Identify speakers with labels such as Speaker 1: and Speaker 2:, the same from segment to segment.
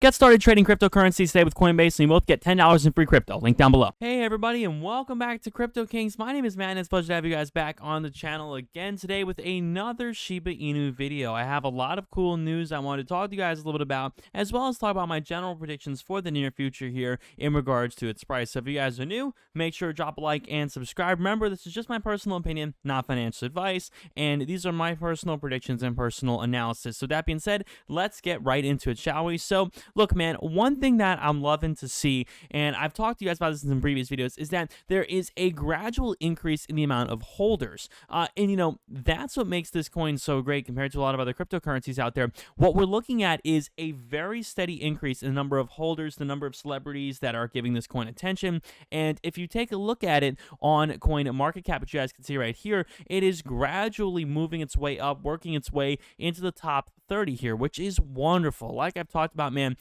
Speaker 1: Get started trading cryptocurrencies today with Coinbase, and you both get $10 in free crypto. Link down below. Hey, everybody, and welcome back to Crypto Kings. My name is Matt, and it's a pleasure to have you guys back on the channel again today with another Shiba Inu video. I have a lot of cool news I want to talk to you guys a little bit about, as well as talk about my general predictions for the near future here in regards to its price. So if you guys are new, make sure to drop a like and subscribe. Remember, this is just my personal opinion, not financial advice, and these are my personal predictions and personal analysis. So that being said, let's get right into it, shall we? So look, man, one thing that I'm loving to see, and I've talked to you guys about this in some previous videos, is that there is a gradual increase in the amount of holders. And that's what makes this coin so great compared to a lot of other cryptocurrencies out there. What we're looking at is a very steady increase in the number of holders, the number of celebrities that are giving this coin attention. And if you take a look at it on coin market cap, which you guys can see right here, it is gradually moving its way up, working its way into the top 30 here, which is wonderful. Like I've talked about, man,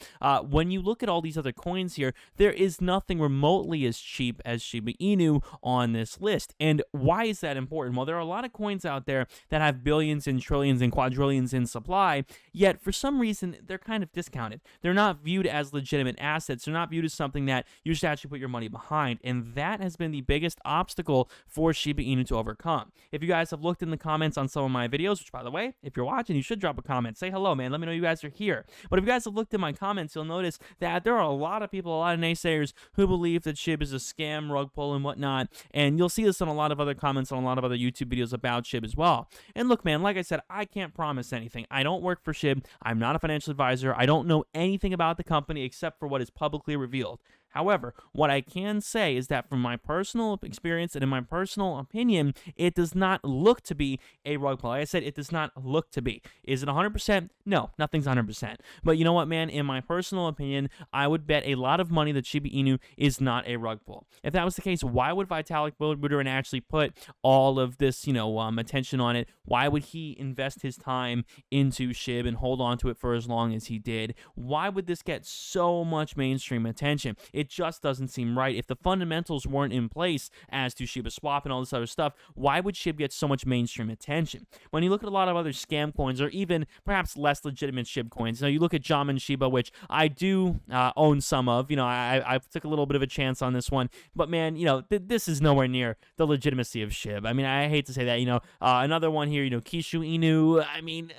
Speaker 1: when you look at all these other coins here, there is nothing remotely as cheap as Shiba Inu on this list. And why is that important? Well, there are a lot of coins out there that have billions and trillions and quadrillions in supply, yet for some reason, they're kind of discounted. They're not viewed as legitimate assets. They're not viewed as something that you should actually put your money behind. And that has been the biggest obstacle for Shiba Inu to overcome. If you guys have looked in the comments on some of my videos, which by the way, if you're watching, you should drop a comment. Say hello, man. Let me know you guys are here. But if you guys have looked in my comments, you'll notice that there are a lot of people, a lot of naysayers who believe that Shib is a scam, rug pull, and whatnot. And you'll see this on a lot of other comments on a lot of other YouTube videos about Shib as well. And look, man, like I said, I can't promise anything. I don't work for Shib. I'm not a financial advisor. I don't know anything about the company except for what is publicly revealed. However, what I can say is that from my personal experience and in my personal opinion, it does not look to be a rug pull. Like I said, it does not look to be. Is it 100%? No, nothing's 100%. But you know what, man? In my personal opinion, I would bet a lot of money that Shiba Inu is not a rug pull. If that was the case, why would Vitalik Buterin actually put all of this, attention on it? Why would he invest his time into Shib and hold on to it for as long as he did? Why would this get so much mainstream attention? It just doesn't seem right. If the fundamentals weren't in place as to ShibaSwap and all this other stuff, why would Shib get so much mainstream attention? When you look at a lot of other scam coins or even perhaps less legitimate Shib coins, you look at Jaman Shiba, which I do own some of. I took a little bit of a chance on this one, but man, this is nowhere near the legitimacy of Shib. I mean, I hate to say that. Another one here, Kishu Inu. I mean,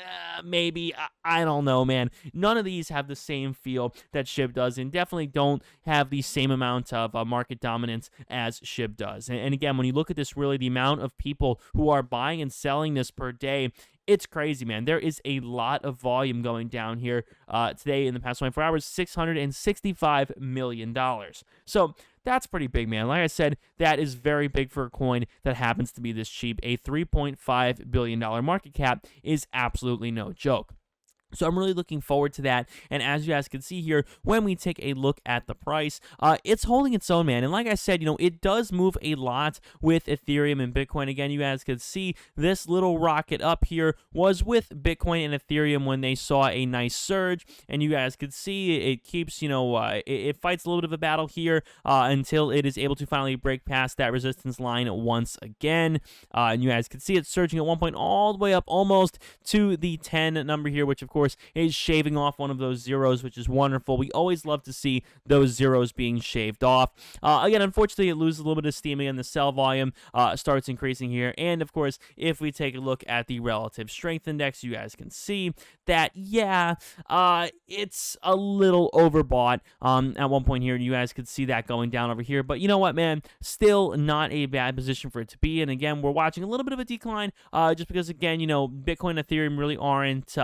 Speaker 1: maybe I don't know, man. None of these have the same feel that Shib does, and definitely don't have the same amount of market dominance as Shib does. And again, when you look at this, really the amount of people who are buying and selling this per day, it's crazy, man. There is a lot of volume going down here today in the past 24 hours, $665 million. So that's pretty big, man. Like I said, that is very big for a coin that happens to be this cheap. A $3.5 billion market cap is absolutely no joke. So I'm really looking forward to that, and as you guys can see here, when we take a look at the price, it's holding its own, man, and like I said, it does move a lot with Ethereum and Bitcoin. Again, you guys can see this little rocket up here was with Bitcoin and Ethereum when they saw a nice surge, and you guys can see it keeps, it fights a little bit of a battle here until it is able to finally break past that resistance line once again, and you guys can see it surging at one point all the way up almost to the 10 number here, which of course is shaving off one of those zeros, which is wonderful. We always love to see those zeros being shaved off. Again, unfortunately, it loses a little bit of steam again. The sell volume starts increasing here. And of course, if we take a look at the relative strength index, you guys can see that, it's a little overbought at one point here. You guys could see that going down over here. But you know what, man? Still not a bad position for it to be. And again, we're watching a little bit of a decline just because, again, Bitcoin and Ethereum really aren't,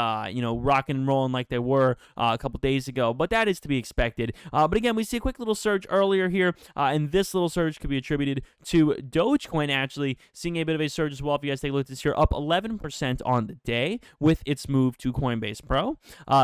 Speaker 1: rocking and rolling like they were a couple days ago, but that is to be expected. But again, we see a quick little surge earlier here, and this little surge could be attributed to Dogecoin actually seeing a bit of a surge as well. If you guys take a look at this here, up 11% on the day with its move to Coinbase Pro.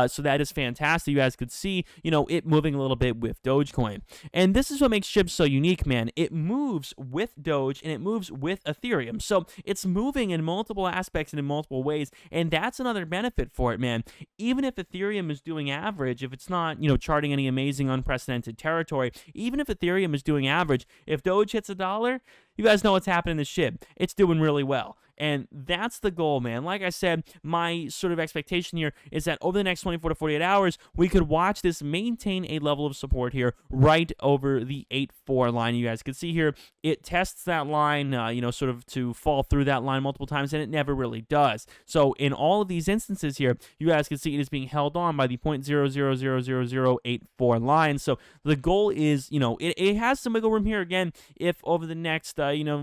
Speaker 1: So that is fantastic. You guys could see, it moving a little bit with Dogecoin. And this is what makes Shib so unique, man. It moves with Doge and it moves with Ethereum. So it's moving in multiple aspects and in multiple ways, and that's another benefit for it, man. Even if Ethereum is doing average, if it's not, charting any amazing unprecedented territory, even if Ethereum is doing average, if Doge hits $1, you guys know what's happening to Shib. It's doing really well. And that's the goal, man. Like I said, my sort of expectation here is that over the next 24 to 48 hours, we could watch this maintain a level of support here right over the 8.4 line. You guys can see here, it tests that line, sort of to fall through that line multiple times, and it never really does. So in all of these instances here, you guys can see it is being held on by the 0.000084 line. So the goal is, it has some wiggle room here. Again, if over the next,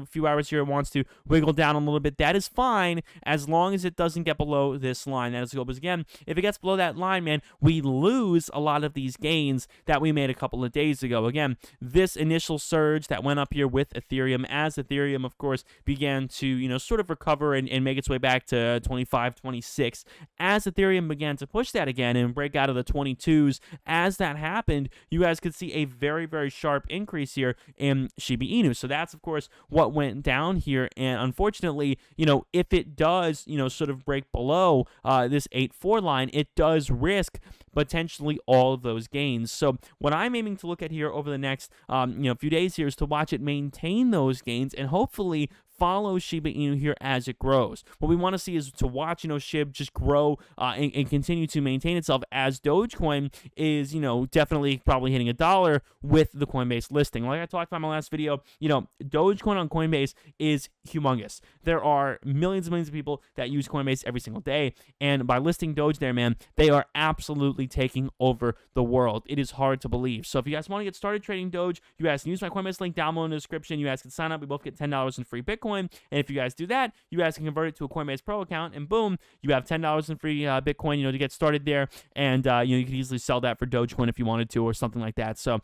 Speaker 1: few hours here it wants to wiggle down a little bit, that is fine as long as it doesn't get below this line. That is the goal. Because again, if it gets below that line, man, we lose a lot of these gains that we made a couple of days ago. Again, this initial surge that went up here with Ethereum, as Ethereum, of course, began to, sort of recover and make its way back to 25, 26. As Ethereum began to push that again and break out of the 22s, as that happened, you guys could see a very, very sharp increase here in Shiba Inu. So that's, of course, what went down here. And unfortunately, if it does, sort of break below this 8.4 line, it does risk potentially all of those gains. So what I'm aiming to look at here over the next, few days here is to watch it maintain those gains and hopefully follow Shiba Inu here as it grows. What we want to see is to watch, Shib just grow and continue to maintain itself as Dogecoin is, definitely probably hitting $1 with the Coinbase listing. Like I talked about in my last video, Dogecoin on Coinbase is humongous. There are millions and millions of people that use Coinbase every single day, and by listing Doge there, man, they are absolutely taking over the world. It is hard to believe. So if you guys want to get started trading Doge, you guys can use my Coinbase link down below in the description. You guys can sign up. We both get $10 in free Bitcoin. And if you guys do that, you guys can convert it to a Coinbase Pro account, and boom, you have $10 in free Bitcoin, to get started there. And, you could easily sell that for Dogecoin if you wanted to or something like that. So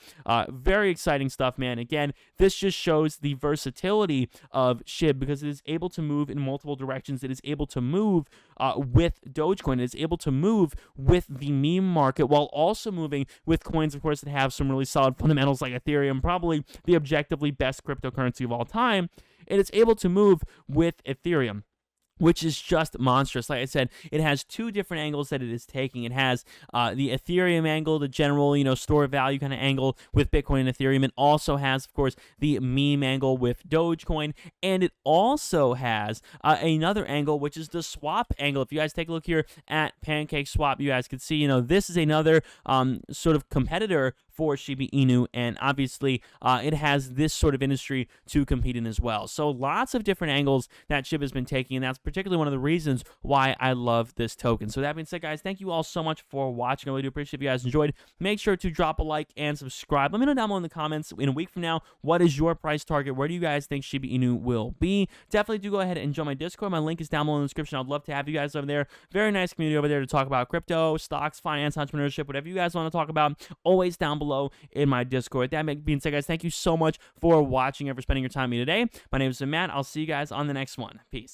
Speaker 1: very exciting stuff, man. Again, this just shows the versatility of Shib because it is able to move in multiple directions. It is able to move with Dogecoin. It is able to move with the meme market while also moving with coins, of course, that have some really solid fundamentals like Ethereum, probably the objectively best cryptocurrency of all time. And it's able to move with Ethereum, which is just monstrous. Like I said, it has two different angles that it is taking. It has the Ethereum angle, the general, store value kind of angle with Bitcoin and Ethereum. It also has, of course, the meme angle with Dogecoin. And it also has another angle, which is the swap angle. If you guys take a look here at PancakeSwap, you guys can see, this is another sort of competitor for Shiba Inu, and obviously it has this sort of industry to compete in as well. So lots of different angles that Shib has been taking, and that's particularly one of the reasons why I love this token. So that being said, guys, thank you all so much for watching. I really do appreciate if you guys enjoyed. Make sure to drop a like and subscribe. Let me know down below in the comments in a week from now, what is your price target? Where do you guys think Shiba Inu will be? Definitely do go ahead and join my Discord. My link is down below in the description. I'd love to have you guys over there. Very nice community over there to talk about crypto, stocks, finance, entrepreneurship, whatever you guys want to talk about, always down below in my Discord. That being said, guys, thank you so much for watching and for spending your time with me today. My name is Matt. I'll see you guys on the next one. Peace.